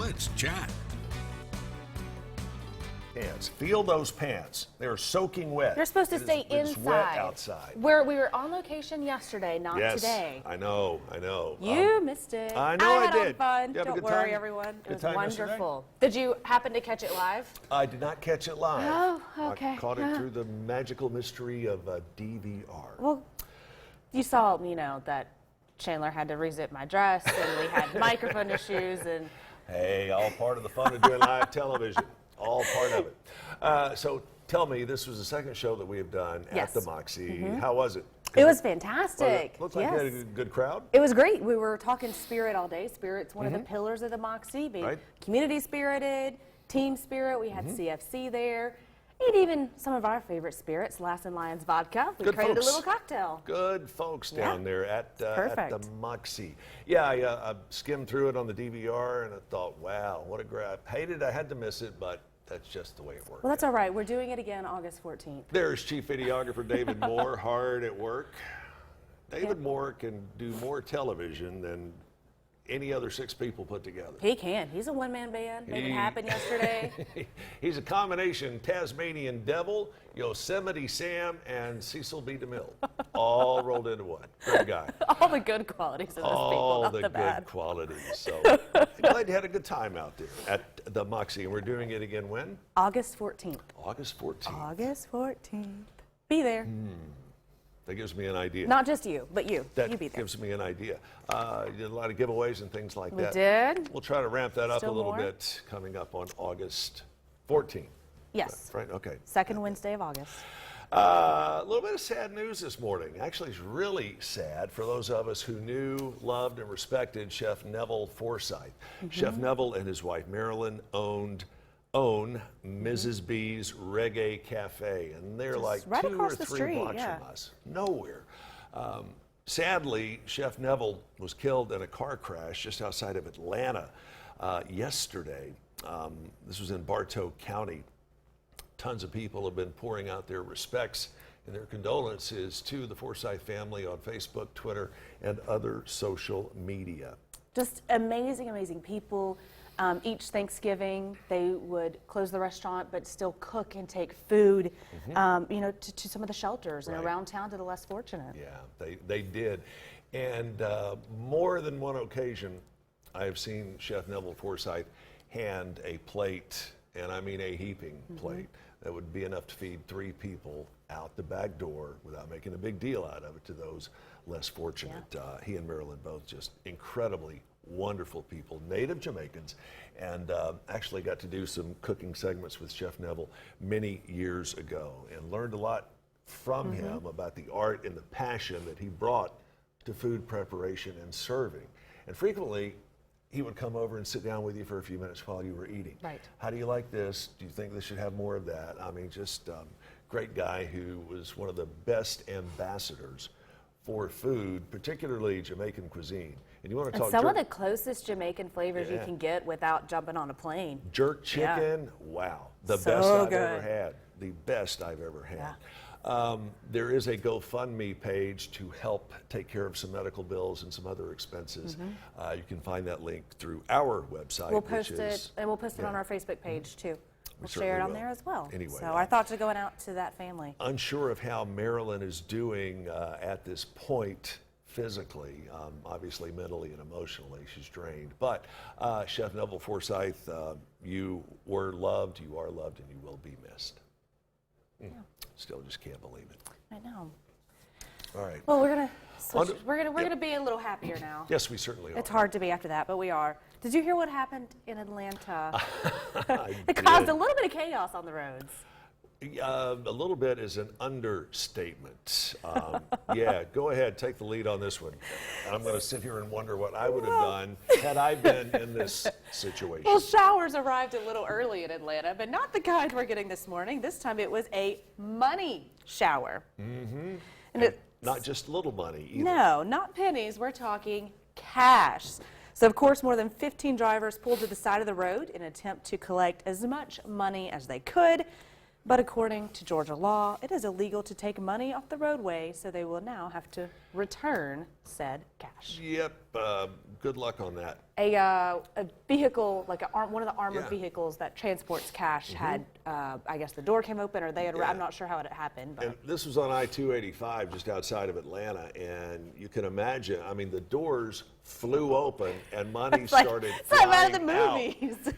Let's chat. Pants. Feel those pants. They're soaking wet. You're supposed to stay inside. It's wet outside. We were on location yesterday, not today. I know. You missed it. I know I did. Fun. You have a Don't good worry, time? everyone. It Good was time yesterday? wonderful. Did you happen to catch it live? I did not catch it live. Oh, okay. I caught it through the magical mystery of DVR. Well, you saw, that Chandler had to rezip my dress, and we had microphone issues, and Hey, all part of the fun of doing live television. All part of it. So tell me, this was the second show that we have done at the Moxie. How was it? it was fantastic. Looks like you had a good crowd. It was great. We were talking spirit all day. Spirit's one of the pillars of the Moxie, being Right. community spirited, team spirit. We had CFC there. And even some of our favorite spirits, Lass and Lions Vodka. We Good created folks. a little cocktail. Good folks down there at the perfect. Moxie. Yeah, I skimmed through it on the DVR and I thought, wow, what a great. I hated I had to miss it, but that's just the way it worked. Well, that's all right. We're doing it again August 14th. There's Chief Videographer David Moore, hard at work. David Moore can do more television than any other 6 people put together. He can. He's a one-man band. Made it happen yesterday. He's a combination Tasmanian Devil, Yosemite Sam, and Cecil B. DeMille, all rolled into one. Great guy. All the good qualities of this people, All not the the good bad. qualities. So glad you had a good time out there at the Moxie. And we're doing it again when? August 14th. August 14th. August 14th. Be there. That gives me an idea. Not just you, but you. That You be there. gives me an idea. You did a lot of giveaways and things like We that. did. We'll try to ramp that up Still a little more? bit coming up on August 14th. Yes. Right? Okay. Second Wednesday of August. A little bit of sad news this morning. Actually, it's really sad for those of us who knew, loved, and respected Chef Neville Forsyth. Chef Neville and his wife Marilyn own Mrs. B's Reggae Cafe, and they're like right 2 or across the 3 street, blocks yeah. from us. Nowhere. Sadly, Chef Neville was killed in a car crash just outside of Atlanta yesterday. This was in Bartow County. Tons of people have been pouring out their respects and their condolences to the Forsyth family on Facebook, Twitter, and other social media. Just amazing, amazing people. Each Thanksgiving, they would close the restaurant, but still cook and take food, to some of the shelters and Right. around town to the less fortunate. Yeah, they did. And more than one occasion, I have seen Chef Neville Forsyth hand a plate, and I mean a heaping plate, that would be enough to feed 3 people out the back door without making a big deal out of it to those less fortunate. He and Marilyn both just incredibly wonderful people, native Jamaicans, and actually got to do some cooking segments with Chef Neville many years ago and learned a lot from him about the art and the passion that he brought to food preparation and serving. And frequently, he would come over and sit down with you for a few minutes while you were eating. Right. How do you like this? Do you think this should have more of that? I mean, just great guy who was one of the best ambassadors for food, particularly Jamaican cuisine. And you want to And talk some of jerk, the closest Jamaican flavors you can get without jumping on a plane. jerk chicken? Wow, the So best I've good. ever had. The best I've ever had. There is a GoFundMe page to help take care of some medical bills and some other expenses. You can find that link through our website. We'll which post is, it, and we'll post it on our Facebook page too. We'll share certainly it on will. there as well. Anyway, so our thoughts are going out to that family. Unsure of how Marilyn is doing at this point physically, obviously mentally and emotionally, she's drained. But Chef Neville Forsyth, you were loved, you are loved, and you will be missed. Still just can't believe it. I know. All right. Well, we're gonna switch. On- We're gonna be a little happier now. Yes, we certainly are. It's hard to be after that, but we are. Did you hear what happened in Atlanta? I It caused did. a little bit of chaos on the roads. A little bit is an understatement. Yeah, go ahead, take the lead on this one. I'm going to sit here and wonder what I would have done had I been in this situation. Well, showers arrived a little early in Atlanta, but not the kind we're getting this morning. This time it was a money shower. And it, Not just little money either. no, not pennies. We're talking cash. So, of course, more than 15 drivers pulled to the side of the road in an attempt to collect as much money as they could. But according to Georgia law, it is illegal to take money off the roadway, so they will now have to return said cash. Yep, good luck on that. A vehicle, like one of the armored Yeah. vehicles that transports cash had, I guess the door came open or they had, Yeah. I'm not sure how it happened. But. And this was on I-285 just outside of Atlanta, and you can imagine, I mean, the doors flew open and money started It's like flying out of the movies.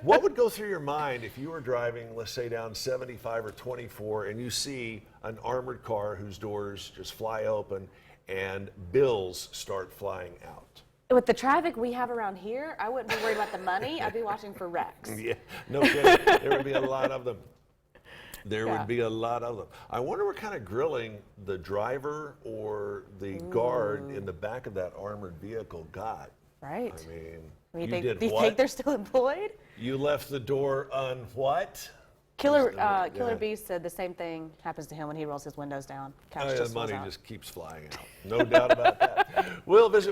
What would go through your mind if you were driving, let's say down 75 or 24, and you see an armored car whose doors just fly open and bills start flying out? With the traffic we have around here, I wouldn't be worried about the money. I'd be watching for wrecks. Yeah, no kidding. There would be a lot of them. There Yeah. would be a lot of them. I wonder what kind of grilling the driver or the guard in the back of that armored vehicle got. Right. I mean, Do you you think, did do you what? think they're still employed? You left the door on what? Killer Yeah. Beast said the same thing happens to him when he rolls his windows down. Cash Oh, yeah, just the falls money out. just keeps flying out. No doubt about that. We'll visit